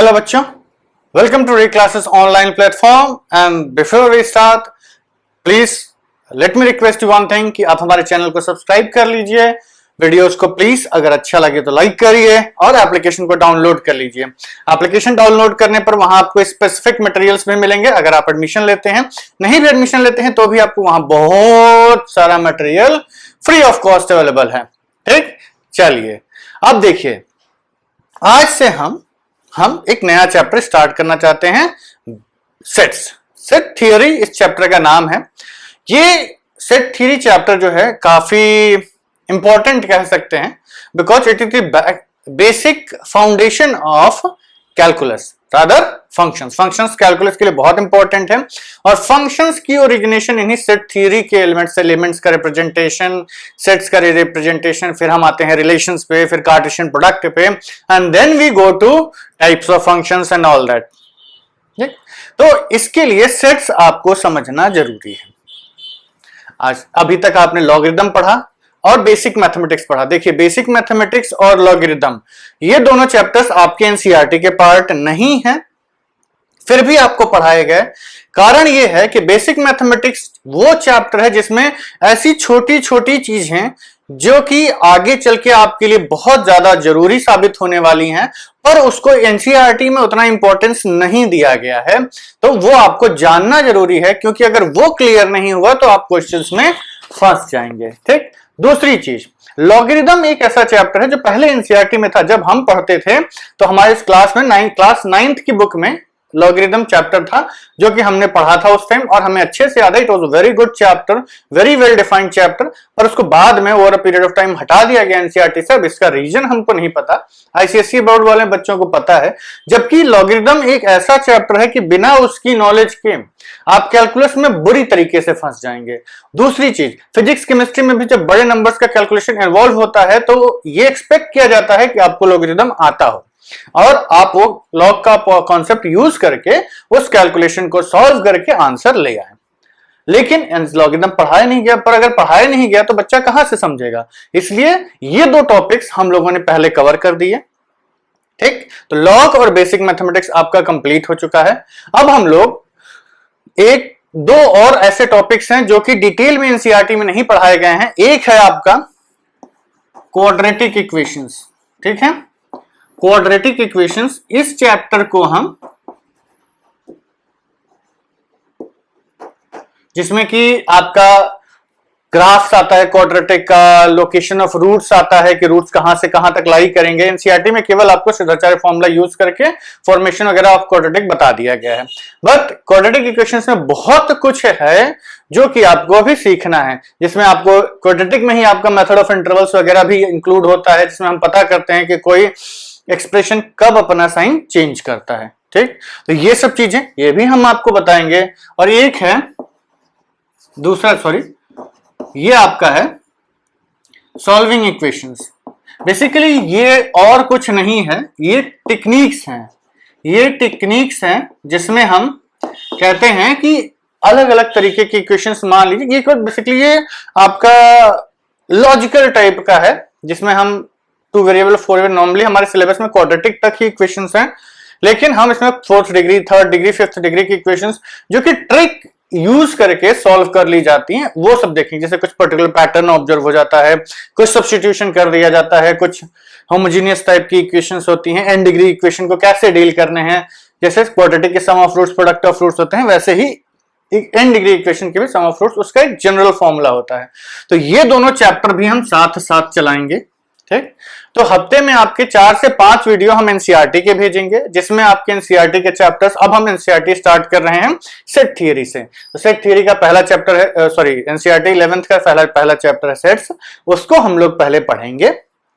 Hello बच्चों, welcome to re classes online platform. And before we start, please let me request you one thing कि आप हमारे channel को subscribe कर लीजिए, वीडियोस को प्लीज अगर अच्छा लगे तो लाइक करिए और एप्लीकेशन को डाउनलोड कर लीजिए। एप्लीकेशन डाउनलोड करने पर वहां आपको स्पेसिफिक मटेरियल्स भी मिलेंगे। अगर आप एडमिशन लेते हैं, नहीं भी एडमिशन लेते हैं तो भी आपको वहां बहुत सारा material free of cost available है। ठीक, चलिए अब देखिए, आज से हम एक नया चैप्टर स्टार्ट करना चाहते हैं, सेट थियरी इस चैप्टर का नाम है। ये सेट थियरी चैप्टर जो है काफी इंपॉर्टेंट कह सकते हैं, because it is the basic foundation of calculus rather functions calculus के लिए बहुत इंपॉर्टेंट है। और फंक्शंस की ओरिजिनेशन इन्हीं सेट थियरी के एलिमेंट्स का रिप्रेजेंटेशन, सेट्स का रिप्रेजेंटेशन, फिर हम आते हैं रिलेशंस पे, फिर कार्टेशियन प्रोडक्ट पे, and then we go to types of functions and all that. ठीक, तो इसके लिए सेट्स आपको समझना जरूरी है। आज अभी तक आपने लॉगरिथम पढ़ा और बेसिक मैथमेटिक्स पढ़ा। देखिए, बेसिक मैथमेटिक्स और लॉगरिथम ये दोनों चैप्टर्स आपके एनसीईआरटी के पार्ट नहीं है, फिर भी आपको पढ़ाए गए। कारण ये है कि बेसिक मैथमेटिक्स वो चैप्टर है जिसमें ऐसी छोटी छोटी चीज हैं जो कि आगे चल के आपके लिए बहुत ज्यादा जरूरी साबित होने वाली हैं, पर उसको एनसीईआरटी में उतना इंपॉर्टेंस नहीं दिया गया है। तो वो आपको जानना जरूरी है, क्योंकि अगर वो क्लियर नहीं हुआ तो आप क्वेश्चंस में फंस जाएंगे। ठीक, दूसरी चीज, लॉगरिथम एक ऐसा चैप्टर है जो पहले एनसीईआरटी में था। जब हम पढ़ते थे तो हमारे इस क्लास में क्लास 9th की बुक में लॉगरिथम चैप्टर था, जो कि हमने पढ़ा था उस टाइम, और हमें अच्छे से याद है। It was a very good chapter, very well defined chapter, पर उसको बाद में over a period of time हटा दिया गया एनसीईआरटी से। अब इसका रीजन हमको नहीं पता, आईसीएसई बोर्ड वाले बच्चों को पता है। जबकि लॉगरिथम एक ऐसा चैप्टर है कि बिना उसकी नॉलेज के आप कैलकुलस में बुरी तरीके से फंस जाएंगे। दूसरी चीज, फिजिक्स केमिस्ट्री में भी जब बड़े नंबर्स का कैलकुलेशन इन्वॉल्व होता है तो ये एक्सपेक्ट किया जाता है कि आपको लॉगरिथम आता हो और आप वो लॉग का कॉन्सेप्ट यूज करके उस कैलकुलेशन को सॉल्व करके आंसर ले आए। लेकिन लॉगरिथम पढ़ाया नहीं गया, पर अगर पढ़ाया नहीं गया तो बच्चा कहां से समझेगा। इसलिए ये दो टॉपिक्स हम लोगों ने पहले कवर कर दिए। ठीक, तो लॉग और बेसिक मैथमेटिक्स आपका कंप्लीट हो चुका है। अब हम लोग एक दो और ऐसे टॉपिक्स हैं जो कि डिटेल में एनसीईआरटी में नहीं पढ़ाए गए हैं। एक है आपका क्वाड्रेटिक इक्वेशंस। ठीक है, क्वाड्रेटिक इक्वेशंस, इस चैप्टर को हम, जिसमें कि आपका ग्राफ्स आता है क्वाड्रेटिक का, लोकेशन ऑफ रूट्स आता है कि रूट्स कहां से कहां तक लाई करेंगे। एनसीईआरटी में केवल आपको सिद्धाचार्य फॉर्मूला यूज करके फॉर्मेशन वगैरह ऑफ क्वाड्रेटिक बता दिया गया है। बट क्वाड्रेटिक इक्वेशंस में बहुत कुछ है जो कि आपको अभी सीखना है, जिसमें आपको क्वाड्रेटिक में ही आपका मेथड ऑफ इंटरवल्स वगैरह भी इंक्लूड होता है, जिसमें हम पता करते हैं कि कोई एक्सप्रेशन कब अपना साइन चेंज करता है। ठीक, तो ये सब चीजें ये भी हम आपको बताएंगे। और एक है दूसरा, सॉरी, ये आपका है सॉल्विंग इक्वेशंस। बेसिकली ये और कुछ नहीं है, ये टेक्निक्स हैं। ये टेक्निक्स हैं जिसमें हम कहते हैं कि अलग अलग तरीके की इक्वेशंस, मान लीजिए ये बेसिकली ये आपका लॉजिकल टाइप का है, जिसमें हम 2 वेरिएबल 4 वेरिएबल, नॉर्मली हमारे सिलेबस में क्वाड्रेटिक तक ही इक्वेशंस हैं, लेकिन हम इसमें 4th degree, 3rd degree, 5th degree की इक्वेशंस जो कि ट्रिक यूज करके सॉल्व कर ली जाती हैं, वो सब देखेंगे। जैसे कुछ पर्टिकुलर पैटर्न ऑब्जर्व हो जाता है, कुछ सब्स्टिट्यूशन कर दिया जाता है, कुछ होमोजेनियस टाइप की इक्वेशंस होती हैं, एन डिग्री इक्वेशन को कैसे डील करने हैं। जैसे क्वाड्रेटिक के sum of roots product of roots होते हैं, वैसे ही एन डिग्री इक्वेशन के भी सम ऑफ रूट्स, उसका एक जनरल फॉर्मूला होता है। तो ये दोनों चैप्टर भी हम साथ साथ चलाएंगे। ठीक, तो हफ्ते में आपके 4 से 5 वीडियो हम एनसीईआरटी के भेजेंगे, जिसमें आपके एनसीईआरटी के चैप्टर्स, अब हम एनसीईआरटी स्टार्ट कर रहे हैं सेट थियरी से। तो सेट थियरी का पहला चैप्टर है, सॉरी, एनसीईआरटी 11th का पहला चैप्टर है सेट्स, उसको हम लोग पहले पढ़ेंगे।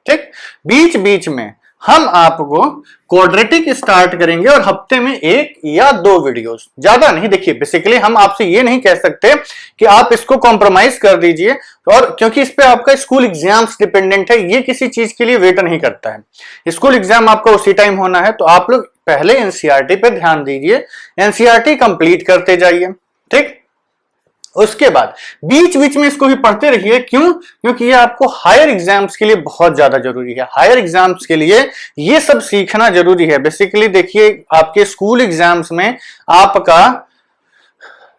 ठीक, बीच बीच में हम आपको क्वाड्रेटिक स्टार्ट करेंगे और हफ्ते में 1 या 2 वीडियोस, ज्यादा नहीं। देखिए, बेसिकली हम आपसे ये नहीं कह सकते कि आप इसको कॉम्प्रोमाइज कर दीजिए, और क्योंकि इस पे आपका स्कूल एग्जाम्स डिपेंडेंट है, ये किसी चीज के लिए वेट नहीं करता है। स्कूल एग्जाम आपका उसी टाइम होना है, तो आप लोग पहले एनसीईआरटी पे ध्यान दीजिए, एनसीईआरटी कंप्लीट करते जाइए। ठीक, उसके बाद बीच बीच में इसको भी पढ़ते रहिए। क्यों? क्योंकि ये आपको हायर एग्जाम्स के लिए बहुत ज्यादा जरूरी है। हायर एग्जाम्स के लिए ये सब सीखना जरूरी है। बेसिकली देखिए, आपके स्कूल एग्जाम्स में आपका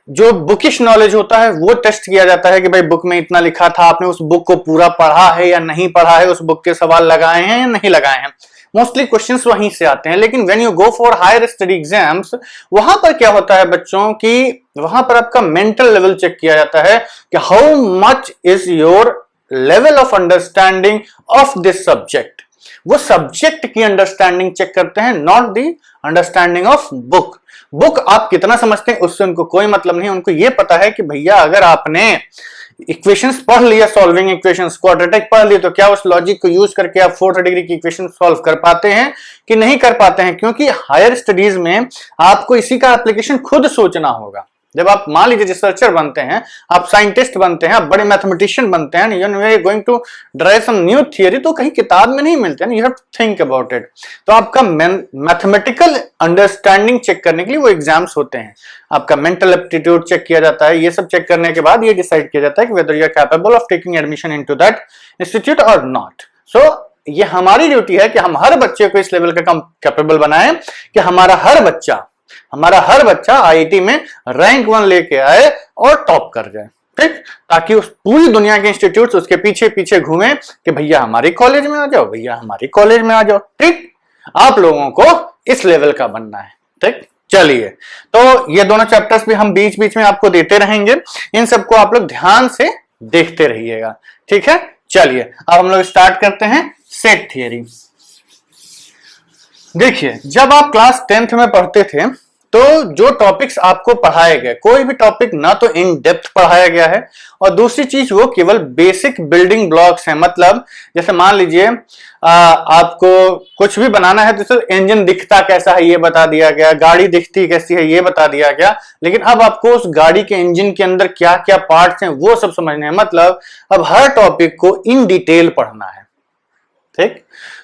जो बुकिश नॉलेज होता है वो टेस्ट किया जाता है कि भाई बुक में इतना लिखा था, आपने उस बुक को पूरा पढ़ा है या नहीं पढ़ा है, उस बुक के सवाल लगाए हैं या नहीं लगाए हैं। मोस्टली क्वेश्चंस वहीं से आते हैं। लेकिन when you go for higher study exams, वहां पर क्या होता है बच्चों की, वहां पर आपका मेंटल लेवल चेक किया जाता है कि how much is your level of understanding of this subject. वो सब्जेक्ट की अंडरस्टैंडिंग चेक करते हैं, not the understanding of book. Book आप कितना समझते हैं उससे उनको कोई मतलब नहीं। उनको ये पता है कि भैया अगर आपने इक्वेशंस पढ़ लिया, सॉल्विंग इक्वेशंस, क्वाड्रेटिक पढ़ लिया, तो क्या उस लॉजिक को यूज करके आप फोर्थ डिग्री की इक्वेशन सॉल्व कर पाते हैं कि नहीं कर पाते हैं। क्योंकि हायर स्टडीज में आपको इसी का एप्लीकेशन खुद सोचना होगा। जब आप मान लीजिए रिसर्चर बनते हैं, आप साइंटिस्ट बनते हैं, आप बड़े मैथमेटिशियन बनते हैं, you are going to drive some new theory, तो कहीं किताब में नहीं मिलते हैं, you have to think about it. तो आपका मैथमेटिकल अंडरस्टैंडिंग चेक करने के लिए वो एग्जाम्स होते हैं। आपका मेंटल एप्टीट्यूड चेक किया जाता है। ये सब चेक करने के बाद ये डिसाइड किया जाता है कि whether you are capable of taking admission into that institute और नॉट। सो ये हमारी ड्यूटी है कि हम हर बच्चे को इस लेवल का कैपेबल बनाएं कि हमारा हर बच्चा आईआईटी में रैंक 1 लेके आए और टॉप कर जाए, ठीक, ताकि उस पूरी दुनिया के इंस्टीट्यूट्स उसके पीछे पीछे घूमे कि भैया हमारे कॉलेज में आ जाओ, भैया हमारे कॉलेज में आ जाओ। ठीक, आप लोगों को इस लेवल का बनना है। ठीक, चलिए, तो ये दोनों चैप्टर्स भी हम बीच बीच में आपको देते रहेंगे। इन सबको आप लोग ध्यान से देखते रहिएगा। ठीक है, चलिए अब हम लोग स्टार्ट करते हैं सेट थियरी। देखिए, जब आप क्लास 10th में पढ़ते थे तो जो टॉपिक्स आपको पढ़ाए गए, कोई भी टॉपिक ना तो इन डेप्थ पढ़ाया गया है, और दूसरी चीज वो केवल बेसिक बिल्डिंग ब्लॉक्स हैं। मतलब जैसे मान लीजिए आपको कुछ भी बनाना है तो इंजन दिखता कैसा है ये बता दिया गया, गाड़ी दिखती कैसी है ये बता दिया गया, लेकिन अब आपको उस गाड़ी के इंजन के अंदर क्या क्या पार्ट्स हैं वो सब समझने हैं। मतलब अब हर टॉपिक को इन डिटेल पढ़ना है। ठीक,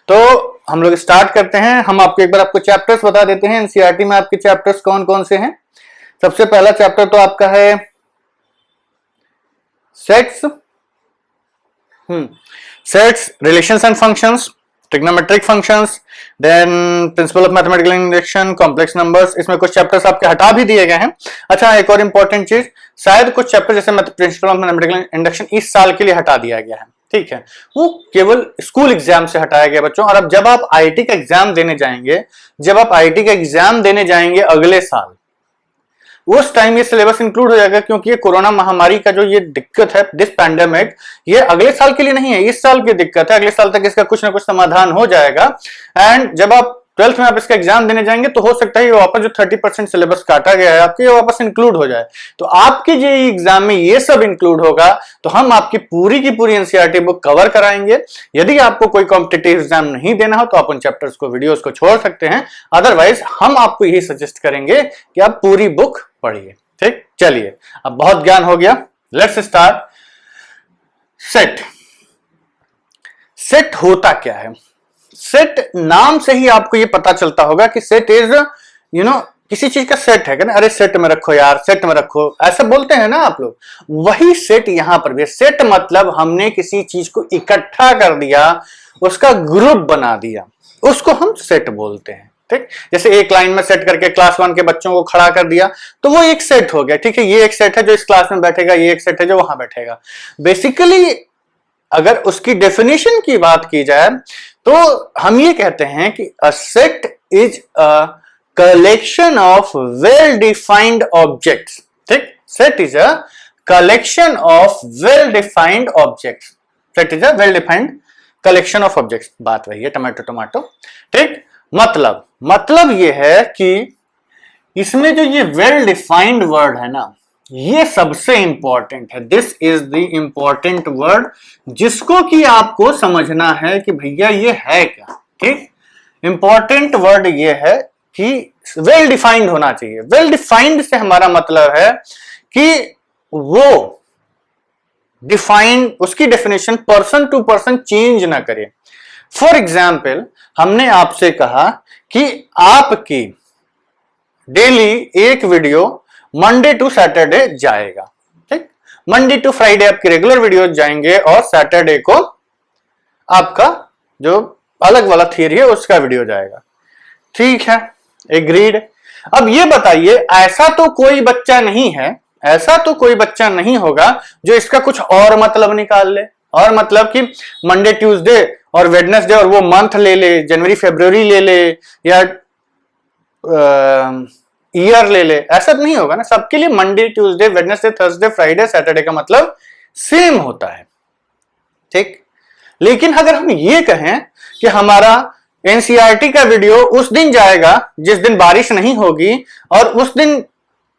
तो हम लोग स्टार्ट करते हैं। हम आपको एक बार आपको चैप्टर्स बता देते हैं। एनसीईआरटी में आपके चैप्टर्स कौन कौन से हैं। सबसे पहला चैप्टर तो आपका है sets, relations and functions, trigonometric functions, then principle of mathematical induction, complex numbers. इसमें कुछ चैप्टर्स आपके हटा भी दिए गए हैं। अच्छा, एक और इंपॉर्टेंट चीज, शायद कुछ चैप्टर जैसे प्रिंसिपल ऑफ मैथमेटिकल इंडक्शन इस साल के लिए हटा दिया गया है। ठीक है, वो केवल स्कूल एग्जाम से हटाया गया बच्चों। और अब जब आप आईआईटी का एग्जाम देने जाएंगे, अगले साल, उस टाइम ये सिलेबस इंक्लूड हो जाएगा। क्योंकि ये कोरोना महामारी का जो ये दिक्कत है, दिस पैंडेमिक, ये अगले साल के लिए नहीं है, इस साल की दिक्कत है। अगले साल तक इसका कुछ ना कुछ समाधान हो जाएगा। एंड जब आप 12th में आप इसका एग्जाम देने जाएंगे तो हो सकता है ये वापस जो 30% सिलेबस काटा गया है आपके, ये वापस इंक्लूड हो जाए। तो आपके जो एग्जाम में ये सब इंक्लूड होगा तो हम आपकी पूरी की पूरी एनसीईआरटी बुक कवर कराएंगे। यदि आपको कोई कॉम्पिटिटिव एग्जाम नहीं देना हो तो आप उन चैप्टर्स को, वीडियोस को छोड़ सकते हैं। अदरवाइज हम आपको यही सजेस्ट करेंगे कि आप पूरी बुक पढ़िए। ठीक, चलिए, अब बहुत ज्ञान हो गया, लेट्स स्टार्ट। सेट होता क्या है? सेट नाम से ही आपको ये पता चलता होगा कि सेट इज किसी चीज का सेट है। अरे सेट में रखो यार, सेट में रखो, ऐसा बोलते हैं ना आप लोग। वही सेट यहां पर भी। सेट मतलब हमने किसी चीज को इकट्ठा कर दिया, उसका ग्रुप बना दिया, उसको हम सेट बोलते हैं। ठीक, जैसे एक लाइन में सेट करके क्लास 1 के बच्चों को खड़ा कर दिया तो वो एक सेट हो गया। ठीक है, ये एक सेट है जो इस क्लास में बैठेगा, ये एक सेट है जो वहां बैठेगा। बेसिकली अगर उसकी डेफिनेशन की बात की जाए तो हम ये कहते हैं कि a set is a collection of well defined objects. ठीक, set is a collection of well defined objects. Set is a well defined collection of objects. बात वही है, टमाटो। ठीक, मतलब ये है कि इसमें जो ये वेल डिफाइंड वर्ड है ना, ये सबसे इंपॉर्टेंट है। This is the important word जिसको कि आपको समझना है कि भैया ये है क्या। ठीक, इंपॉर्टेंट वर्ड ये है कि वेल डिफाइंड होना चाहिए। वेल डिफाइंड से हमारा मतलब है कि वो डिफाइंड, उसकी definition person to person change ना करे। फॉर एग्जाम्पल, हमने आपसे कहा कि आपकी डेली एक वीडियो मंडे टू सैटरडे जाएगा। ठीक, मंडे टू फ्राइडे आपके रेगुलर वीडियोज जाएंगे और सैटरडे को आपका जो अलग वाला थियरी है उसका वीडियो जाएगा। ठीक है, एग्रीड। अब ये बताइए, ऐसा तो कोई बच्चा नहीं है, ऐसा तो कोई बच्चा नहीं होगा जो इसका कुछ और मतलब निकाल ले, और मतलब कि मंडे ट्यूसडे और वेडनेसडे और वो मंथ ले ले, जनवरी फरवरी ले ले या ईयर ले ले, ऐसा नहीं होगा ना। सबके लिए Monday Tuesday Wednesday Thursday Friday Saturday का मतलब सेम होता है। ठीक, लेकिन अगर हम ये कहें कि हमारा एनसीईआरटी का वीडियो उस दिन जाएगा जिस दिन बारिश नहीं होगी, और उस दिन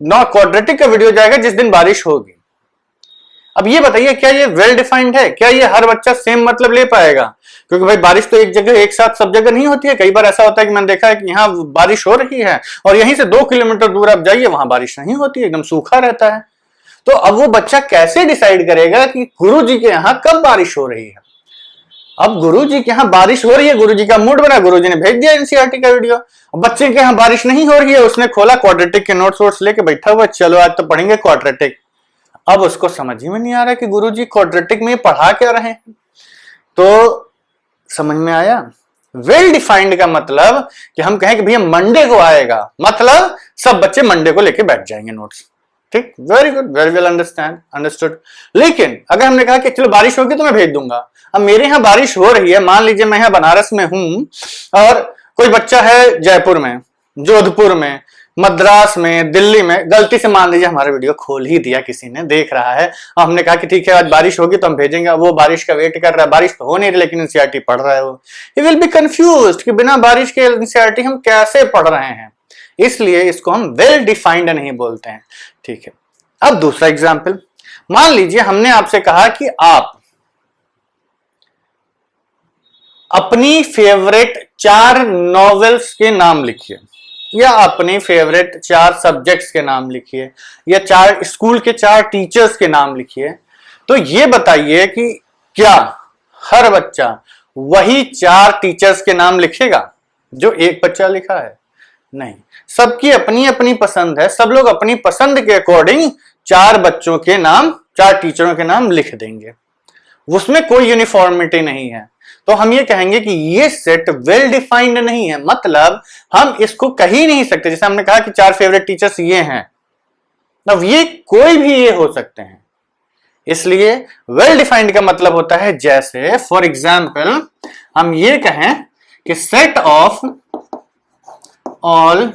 नॉन क्वाड्रेटिक का वीडियो जाएगा जिस दिन बारिश होगी। अब ये बताइए, क्या ये वेल डिफाइंड है? क्या ये हर बच्चा सेम मतलब ले पाएगा? क्योंकि भाई बारिश तो एक जगह एक साथ सब जगह नहीं होती है। कई बार ऐसा होता है कि मैंने देखा है कि यहाँ बारिश हो रही है और यहीं से 2 किलोमीटर दूर आप जाइए, वहां बारिश नहीं होती, एकदम सूखा रहता है। तो अब वो बच्चा कैसे डिसाइड करेगा कि गुरु जी के यहाँ कब बारिश हो रही है? अब गुरु जी के यहाँ बारिश हो रही है, गुरु जी का मूड बना, गुरु जी ने भेज दिया एनसीईआरटी का वीडियो। बच्चे के यहाँ बारिश नहीं हो रही है, उसने खोला क्वाड्रेटिक के नोट्स वोट्स लेके बैठा हुआ, चलो आज तो पढ़ेंगे क्वाड्रेटिक। अब उसको समझ ही में नहीं आ रहा कि गुरु जी क्वाड्रेटिक में पढ़ा क्या रहे हैं। तो समझ में आया? वेल डिफाइंड का मतलब कि हम कहें कि भैया मंडे को आएगा, मतलब सब बच्चे मंडे को लेके बैठ जाएंगे नोट्स। ठीक, very good, very well understood. लेकिन अगर हमने कहा कि चलो बारिश होगी तो मैं भेज दूंगा, अब मेरे यहाँ बारिश हो रही है, मान लीजिए मैं यहाँ बनारस में हूं और कोई बच्चा है जयपुर में, जोधपुर में, मद्रास में, दिल्ली में, गलती से मान लीजिए हमारा वीडियो खोल ही दिया किसी ने, देख रहा है, और हमने कहा कि ठीक है आज बारिश होगी तो हम भेजेंगे। वो बारिश का वेट कर रहा है, बारिश तो हो नहीं रही लेकिन एनसीईआरटी पढ़ रहा है, वो ही विल बी कंफ्यूज्ड कि बिना बारिश के एनसीईआरटी हम कैसे पढ़ रहे हैं। इसलिए इसको हम वेल डिफाइंड नहीं बोलते हैं। ठीक है, अब दूसरा एग्जाम्पल, मान लीजिए हमने आपसे कहा कि आप अपनी फेवरेट 4 नॉवेल्स के नाम लिखिए, या अपने फेवरेट 4 सब्जेक्ट्स के नाम लिखिए, या 4 स्कूल के 4 टीचर्स के नाम लिखिए। तो ये बताइए कि क्या हर बच्चा वही 4 टीचर्स के नाम लिखेगा जो एक बच्चा लिखा है? नहीं, सबकी अपनी अपनी पसंद है, सब लोग अपनी पसंद के अकॉर्डिंग 4 बच्चों के नाम, 4 टीचरों के नाम लिख देंगे, उसमें कोई यूनिफॉर्मिटी नहीं है। तो हम ये कहेंगे कि ये सेट वेल डिफाइंड नहीं है, मतलब हम इसको कह ही नहीं सकते। जैसे हमने कहा कि 4 फेवरेट टीचर्स ये हैं, अब ये कोई भी ये हो सकते हैं। इसलिए वेल डिफाइंड का मतलब होता है, जैसे फॉर एग्जाम्पल हम ये कहें कि set of all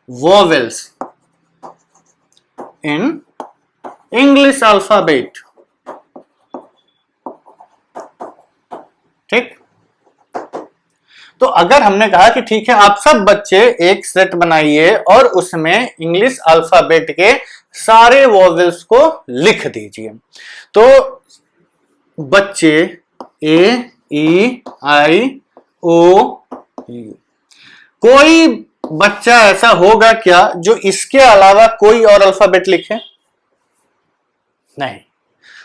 vowels in English alphabet. ठीक, तो अगर हमने कहा कि ठीक है आप सब बच्चे एक सेट बनाइए और उसमें इंग्लिश अल्फाबेट के सारे वोवेल्स को लिख दीजिए, तो बच्चे ए ई आई ओ यू, कोई बच्चा ऐसा होगा क्या जो इसके अलावा कोई और अल्फाबेट लिखे? नहीं,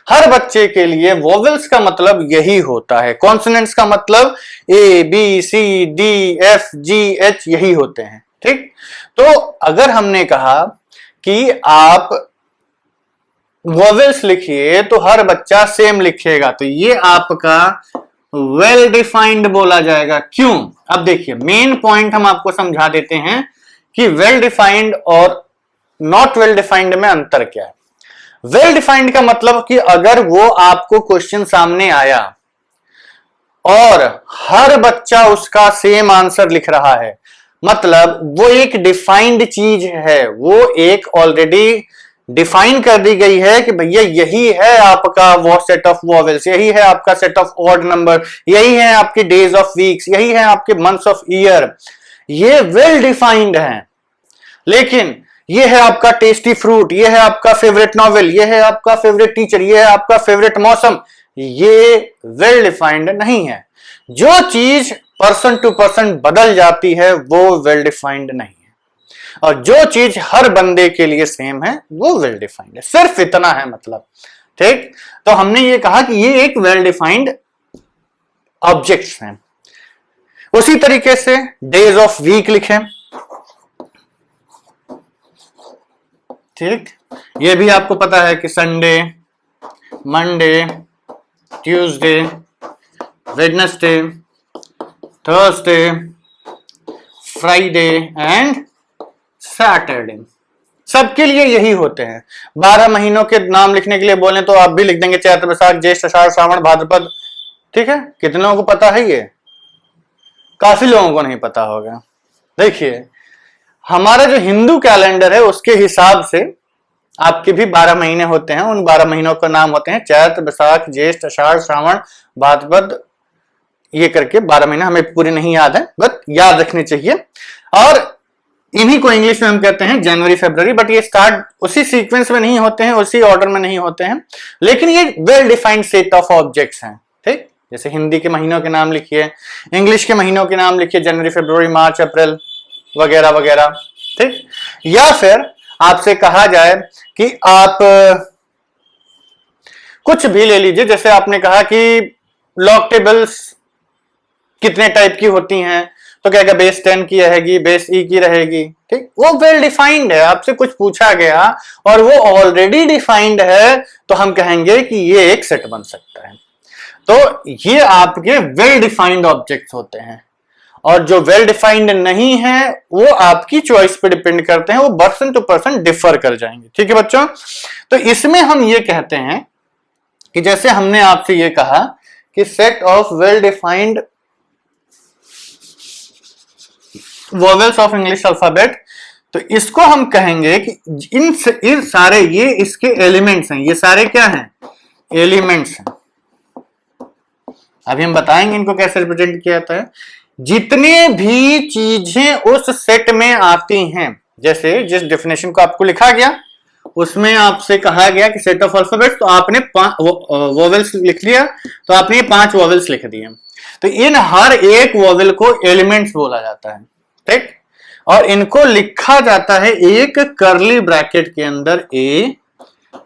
हर बच्चे के लिए वोवेल्स का मतलब यही होता है, कॉन्सोनेंट्स का मतलब A B C D F G H यही होते हैं। ठीक, तो अगर हमने कहा कि आप वोवेल्स लिखिए तो हर बच्चा सेम लिखेगा, तो ये आपका वेल डिफाइंड बोला जाएगा। क्यों? अब देखिए मेन पॉइंट हम आपको समझा देते हैं कि वेल डिफाइंड और नॉट वेल डिफाइंड में अंतर क्या है। वेल डिफाइंड का मतलब कि अगर वो आपको क्वेश्चन सामने आया और हर बच्चा उसका सेम आंसर लिख रहा है, मतलब वो एक डिफाइंड चीज है, वो एक ऑलरेडी डिफाइन कर दी गई है कि भैया यही है आपका वो सेट ऑफ वोवेल्स, यही है आपका सेट ऑफ ऑड नंबर, यही है आपके डेज ऑफ वीक्स, यही है आपके मंथ्स ऑफ ईयर, ये वेल डिफाइंड है। लेकिन ये है आपका टेस्टी फ्रूट, ये है आपका फेवरेट नॉवेल, ये है आपका फेवरेट टीचर, ये है आपका फेवरेट मौसम, ये वेल डिफाइंड नहीं है। जो चीज पर्सन टू पर्सन बदल जाती है वो वेल डिफाइंड नहीं है, और जो चीज हर बंदे के लिए सेम है वो वेल डिफाइंड है। सिर्फ इतना है मतलब। ठीक, तो हमने ये कहा कि ये एक वेल डिफाइंड ऑब्जेक्ट्स हैं। उसी तरीके से डेज ऑफ वीक लिखें। ठीक, ये भी आपको पता है कि Sunday, Monday, Tuesday, Wednesday, Thursday, Friday and Saturday. सबके लिए यही होते हैं। 12 महीनों के नाम लिखने के लिए बोले तो आप भी लिख देंगे चैत्र, वैशाख, ज्येष्ठ, आषाढ़, श्रावण, भाद्रपद। ठीक है, कितने लोगों को पता है ये? काफी लोगों को नहीं पता होगा। देखिए, हमारा जो हिंदू कैलेंडर है उसके हिसाब से आपके भी 12 महीने होते हैं। उन 12 महीनों का नाम होते हैं चैत्र, वैशाख, ज्येष्ठ, आषाढ़, श्रावण, भाद्रपद, ये करके 12 महीने हमें पूरे नहीं याद है, बट याद रखने चाहिए। और इन्हीं को इंग्लिश में हम कहते हैं जनवरी, फरवरी। बट ये स्टार्ट उसी सीक्वेंस में नहीं होते हैं, उसी ऑर्डर में नहीं होते हैं, लेकिन ये well defined set of objects हैं। ठीक, जैसे हिंदी के महीनों के नाम लिखिए, इंग्लिश के महीनों के नाम लिखिए, जनवरी, फरवरी, मार्च, अप्रैल वगैरह वगैरह। ठीक, या फिर आपसे कहा जाए कि आप कुछ भी ले लीजिए, जैसे आपने कहा कि लॉग टेबल्स कितने टाइप की होती हैं, तो क्या बेस 10 की रहेगी, बेस ई की रहेगी। ठीक, वो वेल डिफाइंड है। आपसे कुछ पूछा गया और वो ऑलरेडी डिफाइंड है तो हम कहेंगे कि ये एक सेट बन सकता है। तो ये आपके वेल डिफाइंड ऑब्जेक्ट्स होते हैं। और जो वेल डिफाइंड नहीं है वो आपकी चॉइस पे डिपेंड करते हैं, वो पर्सन टू पर्सन डिफर कर जाएंगे। ठीक है बच्चों, तो इसमें हम ये कहते हैं कि जैसे हमने आपसे ये कहा कि set of well defined vowels of English alphabet, तो इसको हम कहेंगे कि इन सारे ये इसके एलिमेंट्स हैं। ये सारे क्या हैं? एलिमेंट्स हैं। अभी हम बताएंगे इनको कैसे रिप्रेजेंट किया जाता है। जितने भी चीजें उस सेट में आती हैं, जैसे जिस डेफिनेशन को आपको लिखा गया उसमें आपसे कहा गया कि सेट ऑफ अल्फाबेट्स, तो आपने वोवेल्स लिख लिया, तो आपने 5 वोवेल्स लिख दिए। तो इन हर एक वोवेल को एलिमेंट्स बोला जाता है। ठीक, और इनको लिखा जाता है एक कर्ली ब्रैकेट के अंदर, ए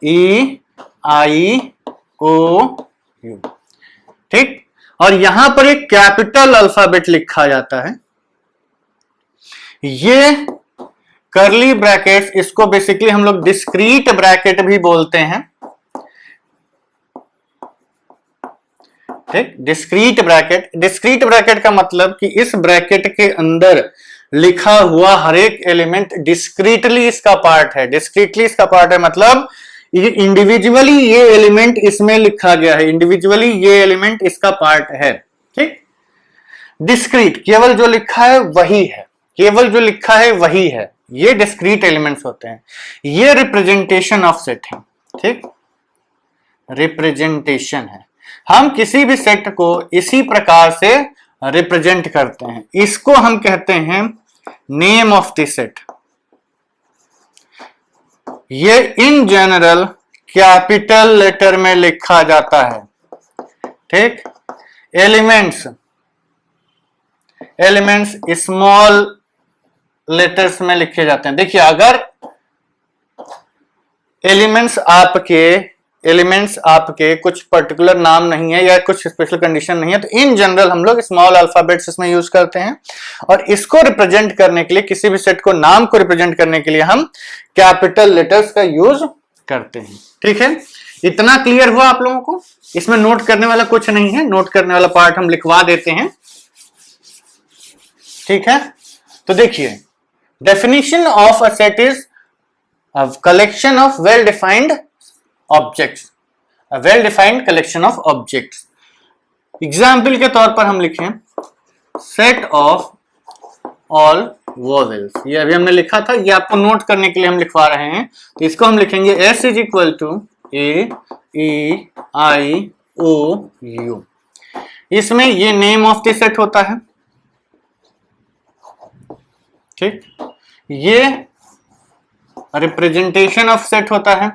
ई आई ओ यू। ठीक, और यहां पर एक कैपिटल अल्फाबेट लिखा जाता है। ये कर्ली ब्रैकेट्स, इसको बेसिकली हम लोग डिस्क्रीट ब्रैकेट भी बोलते हैं। ठीक, डिस्क्रीट ब्रैकेट। डिस्क्रीट ब्रैकेट का मतलब कि इस ब्रैकेट के अंदर लिखा हुआ हर एक एलिमेंट डिस्क्रीटली इसका पार्ट है। डिस्क्रीटली इसका पार्ट है मतलब ये इंडिविजुअली ये एलिमेंट इसमें लिखा गया है, इंडिविजुअली ये एलिमेंट इसका पार्ट है। ठीक, डिस्क्रीट केवल जो लिखा है वही है, केवल जो लिखा है वही है, ये डिस्क्रीट एलिमेंट्स होते हैं। ये रिप्रेजेंटेशन ऑफ सेट है। ठीक, रिप्रेजेंटेशन है। हम किसी भी सेट को इसी प्रकार से रिप्रेजेंट करते हैं। इसको हम कहते हैं नेम ऑफ द सेट। ये इन जनरल कैपिटल लेटर में लिखा जाता है। ठीक, एलिमेंट्स स्मॉल लेटर्स में लिखे जाते हैं। देखिए, अगर एलिमेंट्स आपके कुछ पर्टिकुलर नाम नहीं है या कुछ स्पेशल कंडीशन नहीं है, तो इन जनरल हम लोग स्मॉल अल्फाबेट्स इसमें यूज करते हैं। और इसको रिप्रेजेंट करने के लिए, किसी भी सेट को, नाम को रिप्रेजेंट करने के लिए हम कैपिटल लेटर्स का यूज करते हैं। ठीक है, इतना क्लियर हुआ आप लोगों को? इसमें नोट करने वाला कुछ नहीं है, नोट करने वाला पार्ट हम लिखवा देते हैं। ठीक है, तो देखिए, definition of a set is a collection of well defined objects, a well defined collection of objects. Example के तौर पर हम लिखें सेट ऑफ ऑल वोवेल्स। ये अभी हमने लिखा था, ये आपको नोट करने के लिए हम लिखवा रहे हैं। तो इसको हम लिखेंगे S is equal to A E I O U. इसमें ये नेम ऑफ द सेट होता है। ठीक, ये रिप्रेजेंटेशन ऑफ सेट होता है।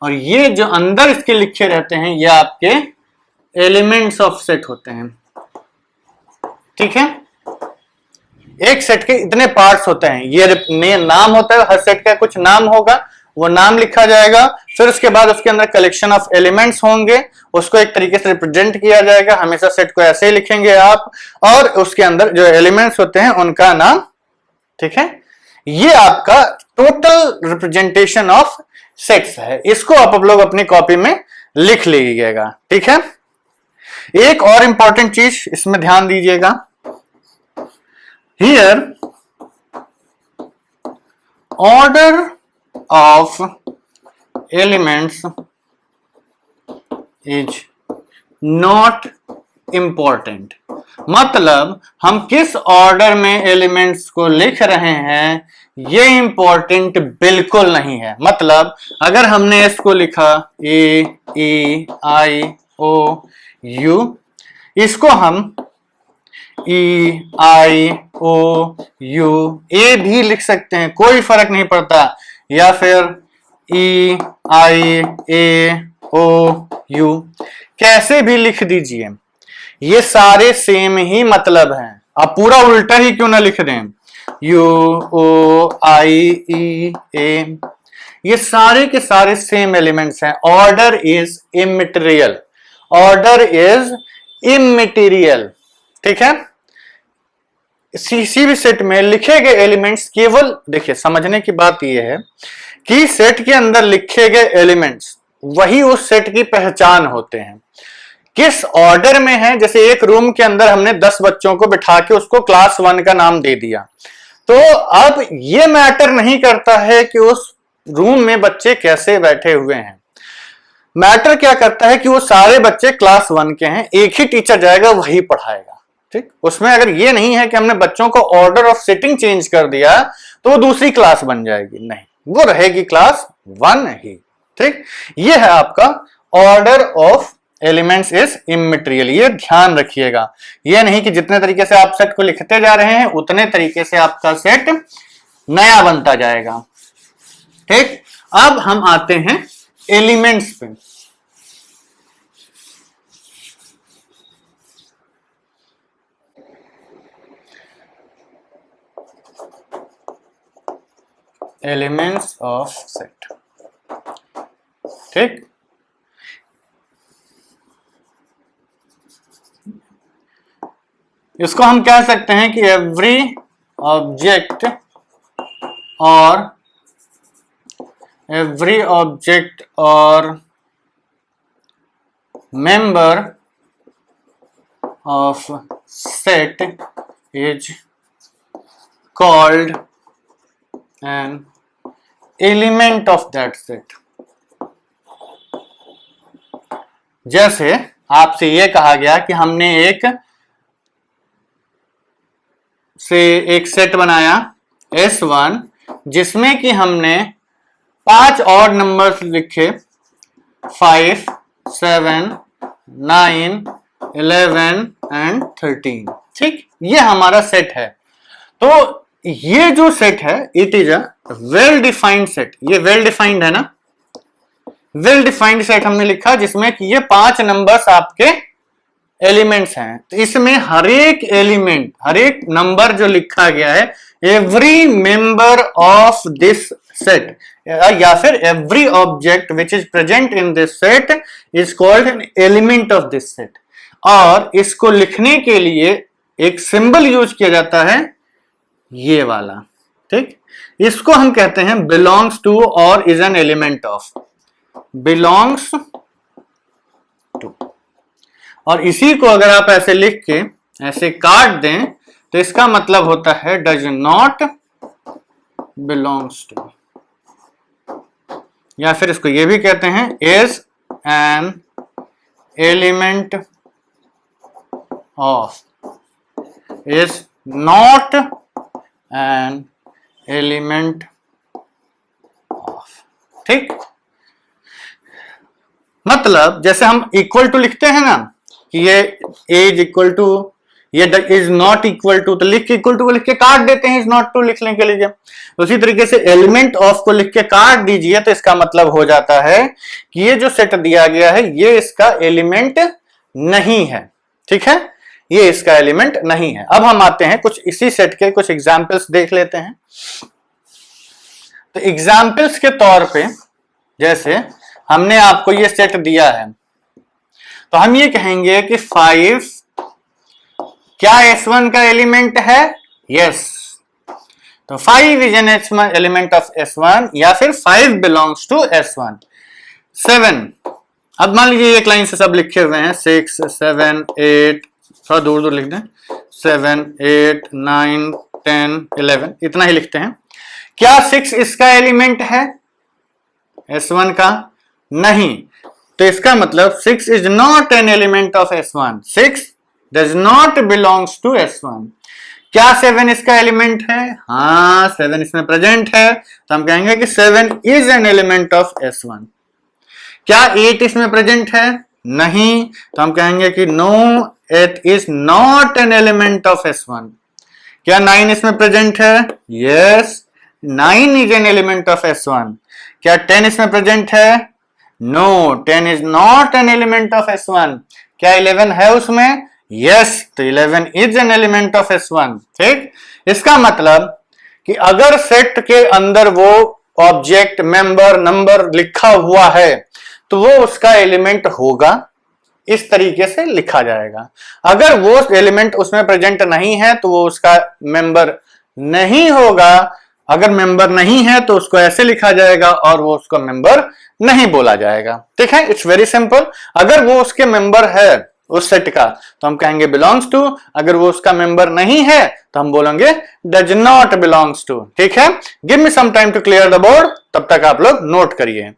और ये जो अंदर इसके लिखे रहते हैं ये आपके एलिमेंट्स ऑफ सेट होते हैं। ठीक है, एक सेट के इतने पार्ट्स होते हैं। ये नाम होता है, हर सेट का कुछ नाम होगा, वो नाम लिखा जाएगा। फिर उसके बाद उसके अंदर कलेक्शन ऑफ एलिमेंट्स होंगे, उसको एक तरीके से रिप्रेजेंट किया जाएगा। हमेशा सेट को ऐसे ही लिखेंगे आप, और उसके अंदर जो एलिमेंट्स होते हैं उनका नाम। ठीक है, ये आपका टोटल रिप्रेजेंटेशन ऑफ सेट्स है। इसको आप लोग अपनी कॉपी में लिख लीजिएगा, ठीक है। एक और इंपॉर्टेंट चीज इसमें ध्यान दीजिएगा, here order of elements is not important. मतलब हम किस ऑर्डर में एलिमेंट्स को लिख रहे हैं ये इंपॉर्टेंट बिल्कुल नहीं है। मतलब अगर हमने इसको लिखा ए ई आई ओ यू, इसको हम ई आई ओ यू ए भी लिख सकते हैं, कोई फर्क नहीं पड़ता, या फिर ई आई ए ओ यू कैसे भी लिख दीजिए, ये सारे सेम ही मतलब हैं। आप पूरा उल्टा ही क्यों ना लिख दें, यू ओ आई ई ए, ये सारे के सारे सेम एलिमेंट्स हैं। Order is immaterial, order is immaterial, ठीक है। किसी भी सेट में लिखे गए एलिमेंट्स केवल, देखिए समझने की बात यह है कि सेट के अंदर लिखे गए एलिमेंट्स वही उस सेट की पहचान होते हैं, किस ऑर्डर में है। जैसे एक रूम के अंदर हमने 10 बच्चों को बिठा के उसको क्लास 1 का नाम दे दिया, तो अब ये मैटर नहीं करता है कि उस रूम में बच्चे कैसे बैठे हुए हैं। मैटर क्या करता है कि वो सारे बच्चे क्लास 1 के हैं, एक ही टीचर जाएगा वही पढ़ाएगा, ठीक। उसमें अगर ये नहीं है कि हमने बच्चों को ऑर्डर ऑफ सिटिंग चेंज कर दिया तो वो दूसरी क्लास बन जाएगी, नहीं, वो रहेगी क्लास 1 ही, ठीक। ये है आपका order of elements is immaterial, ये ध्यान रखिएगा। ये नहीं कि जितने तरीके से आप सेट को लिखते जा रहे हैं उतने तरीके से आपका सेट नया बनता जाएगा, ठीक। अब हम आते हैं एलिमेंट्स पे। एलिमेंट्स ऑफ सेट, ठीक। इसको हम कह सकते हैं कि एवरी ऑब्जेक्ट और member of set is called an element of that set। जैसे आपसे यह कहा गया कि हमने एक सेट बनाया S1 जिसमें कि हमने 5 और नंबर्स लिखे 5, 7, 9, 11 एंड 13, ठीक। ये हमारा सेट है। तो ये जो सेट है it is a well defined set. ये वेल डिफाइंड है ना, वेल डिफाइंड सेट हमने लिखा जिसमें कि ये 5 नंबर्स आपके एलिमेंट्स हैं। तो इसमें हर एक एलिमेंट, हर एक नंबर जो लिखा गया है, every member of this set या फिर every object which is present in this set is called an element of this set. और इसको लिखने के लिए एक सिंबल यूज किया जाता है, ये वाला, ठीक। इसको हम कहते हैं बिलोंग्स टू और is an element of, belongs to. और इसी को अगर आप ऐसे लिख के ऐसे काट दें तो इसका मतलब होता है डज नॉट बिलोंग्स टू, या फिर इसको ये भी कहते हैं is an element of, is not an element of, ठीक। मतलब जैसे हम इक्वल टू लिखते हैं ना कि ये इज इक्वल टू, ये इज नॉट इक्वल टू, तो लिख के इक्वल टू को लिख के काट देते हैं इज नॉट टू लिखने के लिए। उसी तरीके से एलिमेंट ऑफ को लिख के काट दीजिए तो इसका मतलब हो जाता है कि ये जो सेट दिया गया है ये इसका एलिमेंट नहीं है, ठीक है, ये इसका एलिमेंट नहीं है। अब हम आते हैं कुछ इसी सेट के कुछ एग्जाम्पल्स देख लेते हैं। तो एग्जाम्पल्स के तौर पे जैसे हमने आपको ये सेट दिया है तो हम ये कहेंगे कि 5 क्या S1 का एलिमेंट है, यस। तो 5 is an element of S1 या फिर 5 बिलोंग्स टू S1। 7, अब मान लीजिए एक लाइन से सब लिखे हुए हैं 6 7 8, थोड़ा दूर दूर लिख दें 7 8 9 10 11, इतना ही लिखते हैं। क्या 6 इसका एलिमेंट है S1 का? नहीं, तो इसका मतलब 6 is not an element of S1। 6 does not belongs to S1। क्या 7 इसका एलिमेंट है? हाँ, 7 इसमें प्रेजेंट है, तो हम कहेंगे कि 7 is an element of S1। क्या 8 इसमें प्रेजेंट है? नहीं, तो हम कहेंगे कि no, 8 is not an element of S1। क्या 9 इसमें प्रेजेंट है? Yes, 9 is an element of S1। क्या 10 इसमें प्रेजेंट है? No, 10 is not an element of S1। क्या 11 है उसमें? यस, तो 11 is an element of S1। ठीक, इसका मतलब कि अगर सेट के अंदर वो ऑब्जेक्ट, मेंबर, नंबर लिखा हुआ है तो वो उसका एलिमेंट होगा, इस तरीके से लिखा जाएगा। अगर वो एलिमेंट उसमें प्रेजेंट नहीं है तो वो उसका मेंबर नहीं होगा। अगर मेंबर नहीं है तो उसको ऐसे लिखा जाएगा और वो उसका मेंबर नहीं बोला जाएगा। ठीक है, इट्स वेरी सिंपल। अगर वो उसके मेंबर है उस सेट का तो हम कहेंगे बिलोंग्स टू, अगर वो उसका मेंबर नहीं है तो हम बोलेंगे डज नॉट बिलोंग्स टू। ठीक है, give me some time to clear the board, तब तक आप लोग नोट करिए।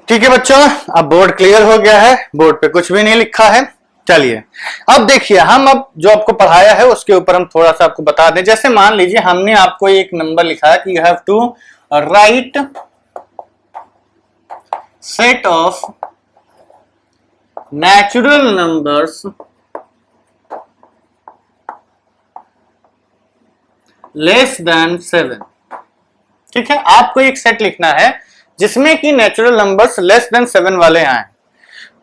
ठीक है बच्चों, अब बोर्ड क्लियर हो गया है, बोर्ड पे कुछ भी नहीं लिखा है। चलिए अब देखिए, हम अब जो आपको पढ़ाया है उसके ऊपर हम थोड़ा सा आपको बता दें। जैसे मान लीजिए हमने आपको एक नंबर लिखा है कि you have to write set of natural numbers less than 7। ठीक है, आपको एक सेट लिखना है जिसमें कि नेचुरल नंबर्स लेस देन 7 वाले आए।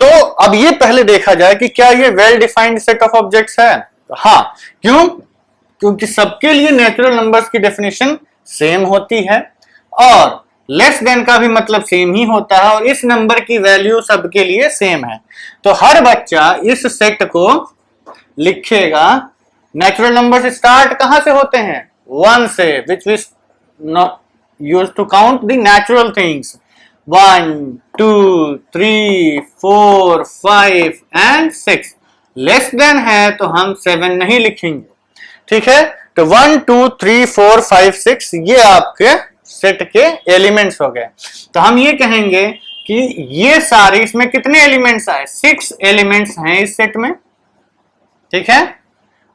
तो अब ये पहले देखा जाए कि क्या ये well defined set of objects है। तो हाँ, क्यों? क्योंकि सबके लिए नेचुरल नंबर्स की डेफिनेशन सेम होती है और लेस देन का भी मतलब सेम ही होता है और इस नंबर की वैल्यू सबके लिए सेम है। तो हर बच्चा इस सेट को लिखेगा। नेचुरल नंबर्स स्टार्ट कहां से होते हैं? 1 से, which we use to count the natural things. 1 2 3 4 5 and 6। Less than है तो हम 7 नहीं लिखेंगे। ठीक है, तो 1 2 3 4 5 6 ये आपके सेट के एलिमेंट्स हो गए। तो हम ये कहेंगे कि ये सारे, इसमें कितने एलिमेंट्स आए? 6 एलिमेंट्स हैं इस सेट में। ठीक है,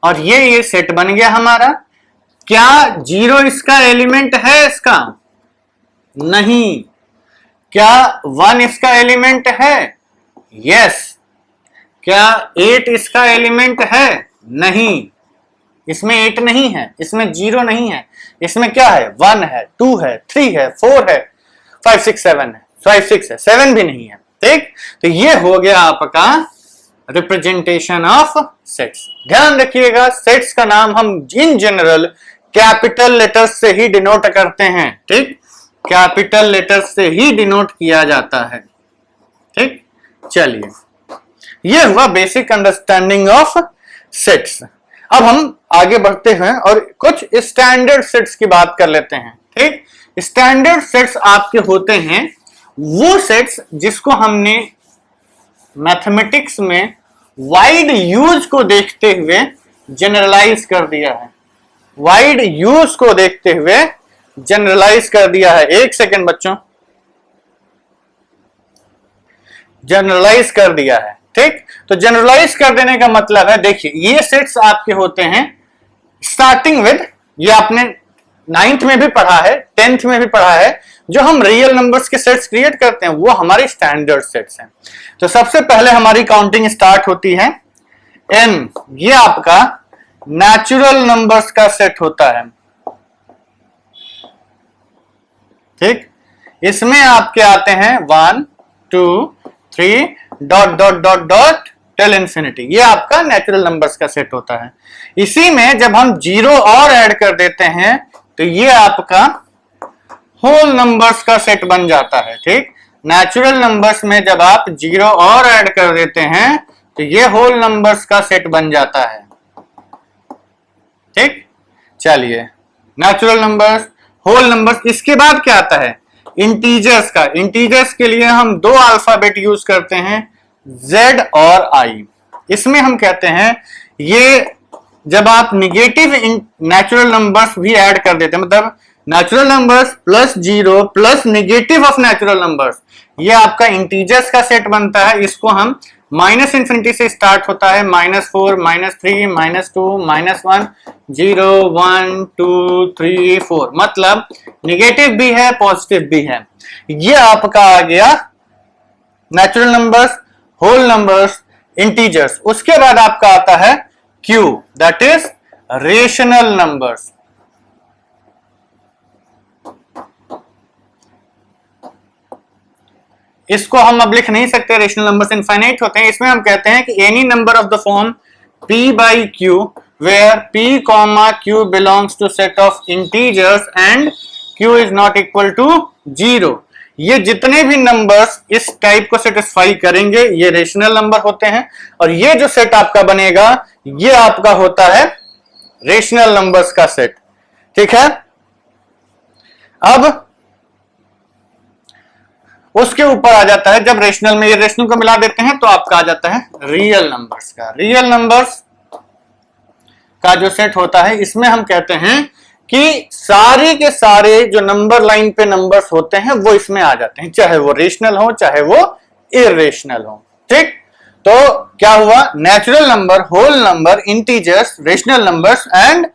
और ये सेट बन गया हमारा। क्या 0 इसका एलिमेंट है? इसका नहीं। क्या 1 इसका एलिमेंट है? यस। क्या 8 इसका एलिमेंट है? नहीं, इसमें 8 नहीं है, इसमें 0 नहीं है। इसमें क्या है? 1 है, 2 है, 3 है, 4 है, 5 6 7 है, 5 6 है, 7 भी नहीं है। ठीक, तो ये हो गया आपका रिप्रेजेंटेशन ऑफ सेट्स। ध्यान रखिएगा, सेट्स का नाम हम इन जनरल कैपिटल लेटर्स से ही डिनोट करते हैं। ठीक, कैपिटल लेटर्स से ही डिनोट किया जाता है। ठीक, चलिए, ये हुआ बेसिक अंडरस्टैंडिंग ऑफ सेट्स। अब हम आगे बढ़ते हैं और कुछ स्टैंडर्ड सेट्स की बात कर लेते हैं। ठीक, स्टैंडर्ड सेट्स आपके होते हैं वो सेट्स जिसको हमने मैथमेटिक्स में वाइड यूज को देखते हुए जनरलाइज कर दिया है। वाइड यूज को देखते हुए जनरलाइज कर दिया है। एक सेकेंड बच्चों, जनरलाइज कर दिया है। ठीक, तो जनरलाइज कर देने का मतलब है, देखिए ये सेट्स आपके होते हैं स्टार्टिंग विद, ये आपने 9th में भी पढ़ा है, 10th में भी पढ़ा है, जो हम रियल नंबर्स के सेट्स क्रिएट करते हैं वो हमारे स्टैंडर्ड सेट्स हैं। तो सबसे पहले हमारी काउंटिंग स्टार्ट होती है n, ये आपका नेचुरल नंबर्स का सेट होता है। ठीक, इसमें आपके आते हैं 1 2 3 dot dot dot dot till infinity, ये आपका नेचुरल नंबर्स का सेट होता है। इसी में जब हम 0 और ऐड कर देते हैं तो ये आपका होल नंबर्स का सेट बन जाता है। ठीक, नेचुरल नंबर्स में जब आप 0 और ऐड कर देते हैं तो ये होल नंबर्स का सेट बन जाता है। ठीक, चलिए नेचुरल नंबर्स, होल नंबर्स, इसके बाद क्या आता है इंटीजर्स का। इंटीजर्स के लिए हम दो अल्फाबेट यूज करते हैं, Z और I। इसमें हम कहते हैं ये जब आप निगेटिव नेचुरल नंबर्स भी ऐड कर देते हैं, मतलब natural numbers plus zero plus negative of natural numbers, ये आपका इंटीजर्स का सेट बनता है। इसको हम माइनस इंफिनिटी से स्टार्ट होता है, -4, -3, -2, -1, 0, 1, 2, 3, 4, मतलब निगेटिव भी है पॉजिटिव भी है। ये आपका आ गया natural numbers, whole numbers, integers. उसके बाद आपका आता है Q, that is rational numbers. इसको हम अब लिख नहीं सकते, रेशनल नंबर्स इनफाइनाइट होते हैं। इसमें हम कहते हैं कि any number of the form p by q where p comma q belongs to set of integers and q is not equal to 0, ये जितने भी नंबर्स इस टाइप को सेटिस्फाई करेंगे ये रेशनल नंबर होते हैं। और ये जो सेट आपका बनेगा ये आपका होता है रेशनल नंबर्स का सेट। ठीक है, अब उसके ऊपर आ जाता है, जब रेशनल में ये रेशनल को मिला देते हैं तो आपका आ जाता है रियल नंबर्स का। रियल नंबर्स का जो सेट होता है इसमें हम कहते हैं कि सारे के सारे जो नंबर लाइन पे नंबर्स होते हैं वो इसमें आ जाते हैं, चाहे वो रेशनल हो चाहे वो इरेशनल हो। ठीक, तो क्या हुआ, natural number, whole number, integers, rational numbers and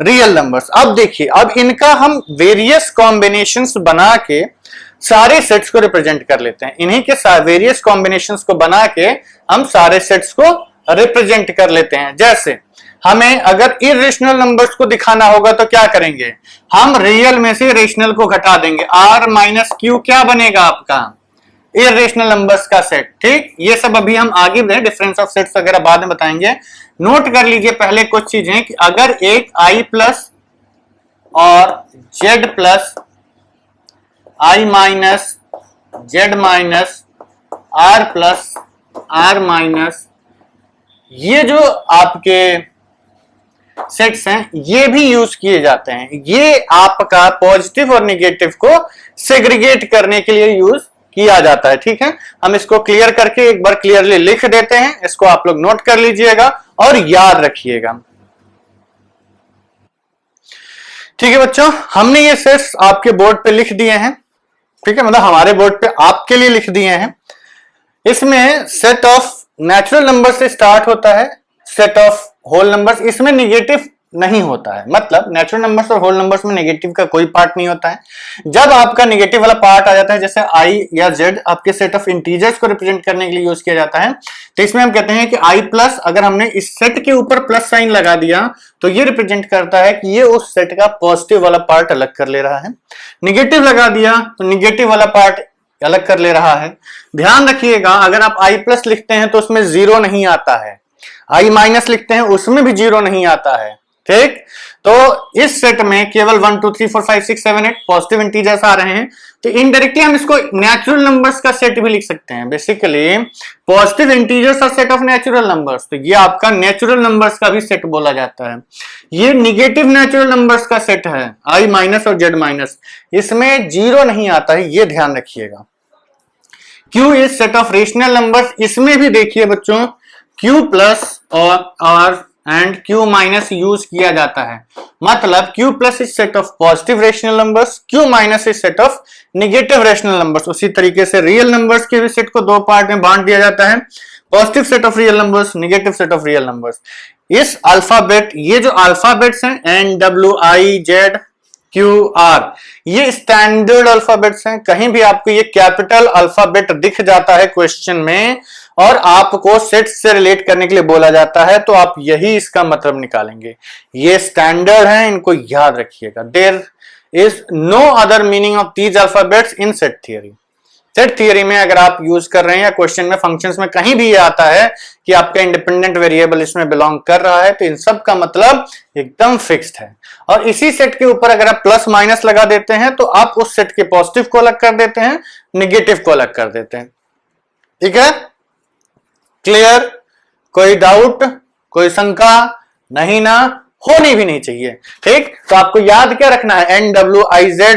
real numbers. अब देखिए, अब इनका हम वेरियस कॉम्बिनेशंस बना के सारे सेट्स को रिप्रेजेंट कर लेते हैं। इन्हीं के वेरियस कॉम्बिनेशंस को बना के हम सारे सेट्स को रिप्रेजेंट कर लेते हैं। जैसे हमें अगर इरेशनल नंबर्स को दिखाना होगा तो क्या करेंगे, हम रियल में से रेशनल को घटा देंगे, r माइनस क्यू क्या बनेगा आपका इरेशनल नंबर्स का सेट। ठीक, ये सब अभी हम आगे बढ़े, डिफरेंस ऑफ सेट्स वगैरह बाद में बताएंगे। नोट कर लीजिए पहले कुछ चीजें कि अगर एक i प्लस और z plus i minus z minus r plus r minus, ये जो आपके सेट्स हैं ये भी यूज किए जाते हैं। ये आपका पॉजिटिव और नेगेटिव को सेग्रीगेट करने के लिए यूज किया जाता है। ठीक है, हम इसको क्लियर करके एक बार क्लियरली लिख देते हैं, इसको आप लोग नोट कर लीजिएगा और याद रखिएगा। ठीक है बच्चों, हमने ये सेट्स आपके बोर्ड पे लिख दिए हैं। ठीक है, मतलब हमारे बोर्ड पे आपके लिए लिख दिए हैं। इसमें सेट ऑफ नेचुरल नंबर से स्टार्ट होता है, सेट ऑफ होल नंबर्स, इसमें नेगेटिव नहीं होता है, मतलब नेचुरल नंबर्स और होल नंबर्स में नेगेटिव का कोई पार्ट नहीं होता है। जब आपका नेगेटिव वाला पार्ट आ जाता है, जैसे i या z आपके सेट ऑफ इंटीजर्स को रिप्रेजेंट करने के लिए यूज किया जाता है, तो इसमें हम कहते हैं कि i प्लस, अगर हमने इस सेट के ऊपर प्लस साइन लगा दिया तो ये रिप्रेजेंट करता है कि ये उस सेट का पॉजिटिव वाला पार्ट अलग कर ले रहा है। निगेटिव लगा दिया तो निगेटिव वाला पार्ट अलग कर ले रहा है। ध्यान रखिएगा, अगर आप i प्लस लिखते हैं तो उसमें जीरो नहीं आता है, i माइनस लिखते हैं उसमें भी जीरो नहीं आता है। ठीक, तो इस सेट में केवल 1 2 3 4 5 6 7 8 पॉजिटिव इंटीजर्स आ रहे हैं, तो इनडायरेक्टली हम इसको नेचुरल नंबर्स का सेट भी लिख सकते हैं। Basically positive integers are set of natural numbers, तो ये आपका नेचुरल नंबर्स का भी सेट बोला जाता है। ये निगेटिव नेचुरल नंबर्स का सेट है, i माइनस और z माइनस, इसमें जीरो नहीं आता है, ये ध्यान रखिएगा। Q is set of rational numbers, इसमें भी देखिए बच्चों Q प्लस और R and Q minus use किया जाता है, मतलब Q plus is set of positive rational numbers, Q minus is set of negative rational numbers. उसी तरीके से रियल नंबर्स के भी सेट को दो पार्ट में बांट दिया जाता है, positive set of real numbers, negative set of real numbers. इस अल्फाबेट, ये जो अल्फाबेट्स हैं NWIZ QR, ये स्टैंडर्ड अल्फाबेट्स हैं। कहीं भी आपको ये कैपिटल अल्फाबेट दिख जाता है क्वेश्चन में और आपको सेट से रिलेट करने के लिए बोला जाता है, तो आप यही इसका मतलब निकालेंगे। ये स्टैंडर्ड है, इनको याद रखिएगा। There is no other meaning of these alphabets in set theory. Set theory में अगर आप यूज कर रहे हैं या क्वेश्चन में फंक्शंस में कहीं भी ये आता है कि आपका इंडिपेंडेंट वेरिएबल इसमें बिलोंग कर रहा है, तो इन सब का मतलब एकदम फिक्स्ड है। और इसी सेट के ऊपर अगर आप प्लस माइनस लगा देते हैं तो आप उस सेट के पॉजिटिव को अलग कर देते हैं, निगेटिव को अलग कर देते हैं। ठीक है, क्लियर? कोई डाउट, कोई शंका? नहीं ना? होनी भी नहीं चाहिए। ठीक, तो आपको याद क्या रखना है, NWIZQR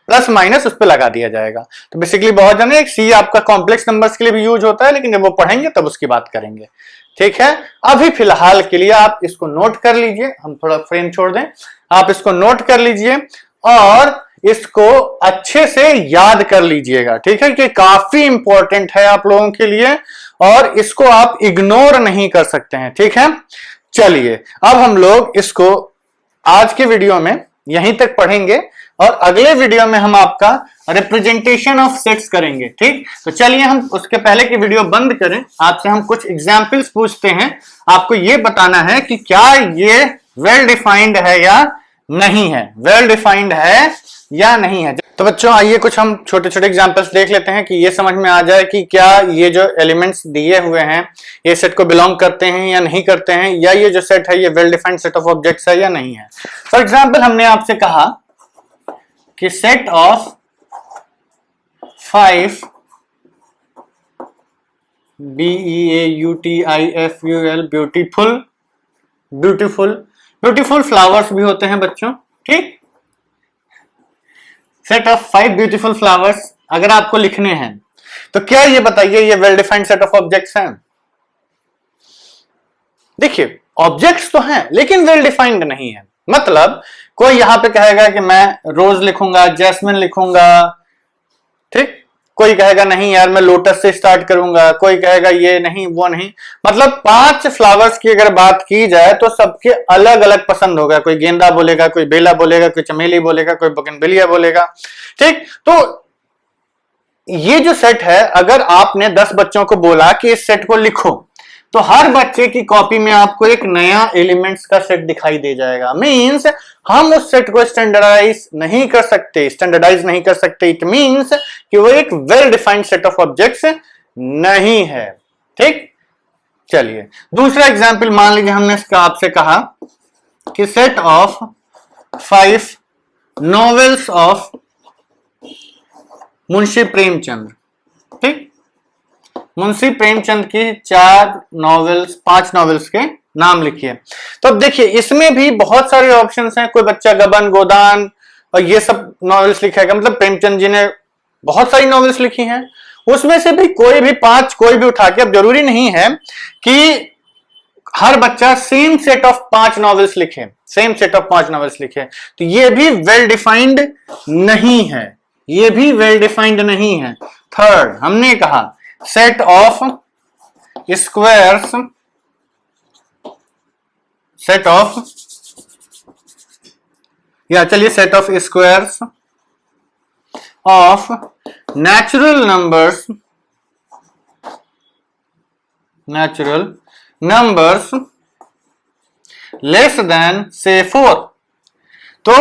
प्लस माइनस उस पर लगा दिया जाएगा। तो बेसिकली बहुत जाने एक सी आपका कॉम्प्लेक्स नंबर्स के लिए भी यूज होता है, लेकिन जब वो पढ़ेंगे तब उसकी बात करेंगे। ठीक है, अभी फिलहाल के लिए आप इसको नोट कर लीजिए, हम थोड़ा फ्रेम छोड़ दें, आप इसको नोट कर लीजिए और इसको अच्छे से याद कर लीजिएगा। ठीक है, कि काफी इंपॉर्टेंट है आप लोगों के लिए और इसको आप इग्नोर नहीं कर सकते हैं। ठीक है, चलिए अब हम लोग इसको आज के वीडियो में यहीं तक पढ़ेंगे और अगले वीडियो में हम आपका रिप्रेजेंटेशन ऑफ सेट्स करेंगे। ठीक, तो चलिए हम उसके पहले की वीडियो बंद करें, आपसे हम कुछ एग्जाम्पल्स पूछते हैं, आपको ये बताना है कि क्या ये वेल डिफाइंड है या नहीं है, वेल डिफाइंड है या नहीं है। तो बच्चों आइए कुछ हम छोटे छोटे एग्जांपल्स देख लेते हैं कि ये समझ में आ जाए कि क्या ये जो एलिमेंट्स दिए हुए हैं ये सेट को बिलोंग करते हैं या नहीं करते हैं, या ये जो सेट है ये well defined set of objects है या नहीं है। फॉर एग्जांपल हमने आपसे कहा कि set of 5 BEAUTIFUL beautiful flowers भी होते हैं बच्चों। ठीक, सेट ऑफ 5 ब्यूटीफुल फ्लावर्स अगर आपको लिखने हैं तो क्या ये बताइए ये well defined set of objects हैं। देखिए ऑब्जेक्ट्स तो हैं लेकिन वेल डिफाइंड नहीं है। मतलब कोई यहां पे कहेगा कि मैं रोज लिखूंगा, जैस्मिन लिखूंगा, ठीक, कोई कहेगा नहीं यार मैं लोटस से स्टार्ट करूंगा, कोई कहेगा ये नहीं वो नहीं। मतलब 5 फ्लावर्स की अगर बात की जाए तो सबके अलग अलग पसंद होगा, कोई गेंदा बोलेगा, कोई बेला बोलेगा, कोई चमेली बोलेगा, कोई बोगनविलिया बोलेगा। ठीक, तो ये जो सेट है अगर आपने 10 बच्चों को बोला कि इस सेट को लिखो तो हर बच्चे की कॉपी में आपको एक नया एलिमेंट्स का सेट दिखाई दे जाएगा। मींस हम उस सेट को स्टैंडर्डाइज नहीं कर सकते। इट मींस कि वो एक well defined set of objects नहीं है। ठीक, चलिए दूसरा एग्जांपल मान लीजिए हमने इसका आपसे कहा कि set of 5 novels of Munshi Premchand. ठीक, मुंशी प्रेमचंद की 5 नॉवेल्स के नाम लिखिए। तो अब देखिए इसमें भी बहुत सारे ऑप्शंस हैं, कोई बच्चा गबन, गोदान और ये सब नॉवेल्स लिखेगा। मतलब प्रेमचंद जी ने बहुत सारी नॉवेल्स लिखी हैं, उसमें से भी कोई भी 5 कोई भी उठा के, अब जरूरी नहीं है कि हर बच्चा सेम सेट ऑफ 5 नॉवेल्स लिखे, तो ये भी वेल डिफाइंड नहीं है। थर्ड हमने कहा set of squares set of natural numbers less then से 4। तो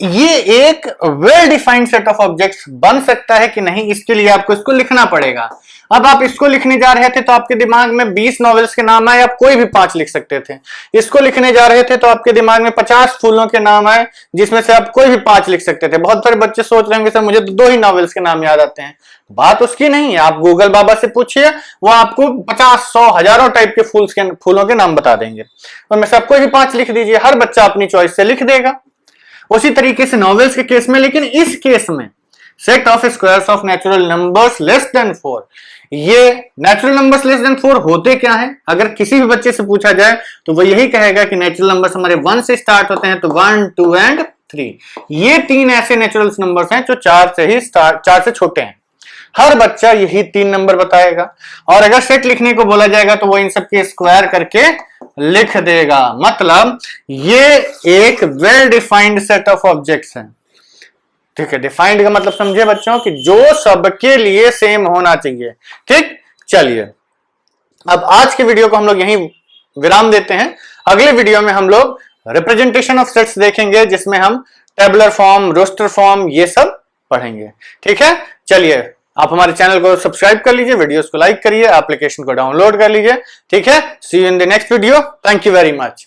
ये एक well defined set of objects बन सकता है कि नहीं, इसके लिए आपको इसको लिखना पड़ेगा। अब आप इसको लिखने जा रहे थे तो आपके दिमाग में 20 नॉवेल्स के नाम आए, आप कोई भी 5 लिख सकते थे। इसको लिखने जा रहे थे तो आपके दिमाग में 50 फूलों के नाम आए जिसमें से आप कोई भी 5 लिख सकते थे। बहुत सारे बच्चे सोच रहे होंगे सर मुझे तो 2 ही नॉवेल्स के नाम याद आते हैं। बात उसकी नहीं है, आप गूगल बाबा से पूछिए, वो आपको 50, 100, हजारों टाइप के फूलों के नाम बता देंगे। उनमें से आप कोई भी 5 लिख दीजिए, हर बच्चा अपनी चॉइस से लिख देगा। उसी तरीके से नॉवेल्स के केस में, लेकिन इस केस में set of squares of natural numbers less then 4, ये नेचुरल नंबर्स लेस देन 4 होते क्या है? अगर किसी भी बच्चे से पूछा जाए तो वो यही कहेगा कि नेचुरल नंबर्स हमारे 1 से स्टार्ट होते हैं, तो 1, 2 एंड 3। ये 3 ऐसे नेचुरल नंबर्स हैं जो 4 से छोटे हैं। हर बच्चा यही 3 नंबर बताएगा, और अगर सेट लिखने को बोला जाएगा तो वो इन सब के स्क्वायर करके लिख देगा। मतलब ये एक well defined set of objects है। ठीक है, डिफाइंड का मतलब समझे बच्चों कि जो सबके लिए सेम होना चाहिए। ठीक, चलिए अब आज के वीडियो को हम लोग यहीं विराम देते हैं। अगले वीडियो में हम लोग रिप्रेजेंटेशन ऑफ सेट्स देखेंगे, जिसमें हम टेबुलर फॉर्म, रोस्टर फॉर्म ये सब पढ़ेंगे। ठीक है, चलिए आप हमारे चैनल को सब्सक्राइब कर लीजिए, वीडियोस को लाइक करिए, एप्लीकेशन को डाउनलोड कर लीजिए। ठीक है, see you in the next video. Thank you very much.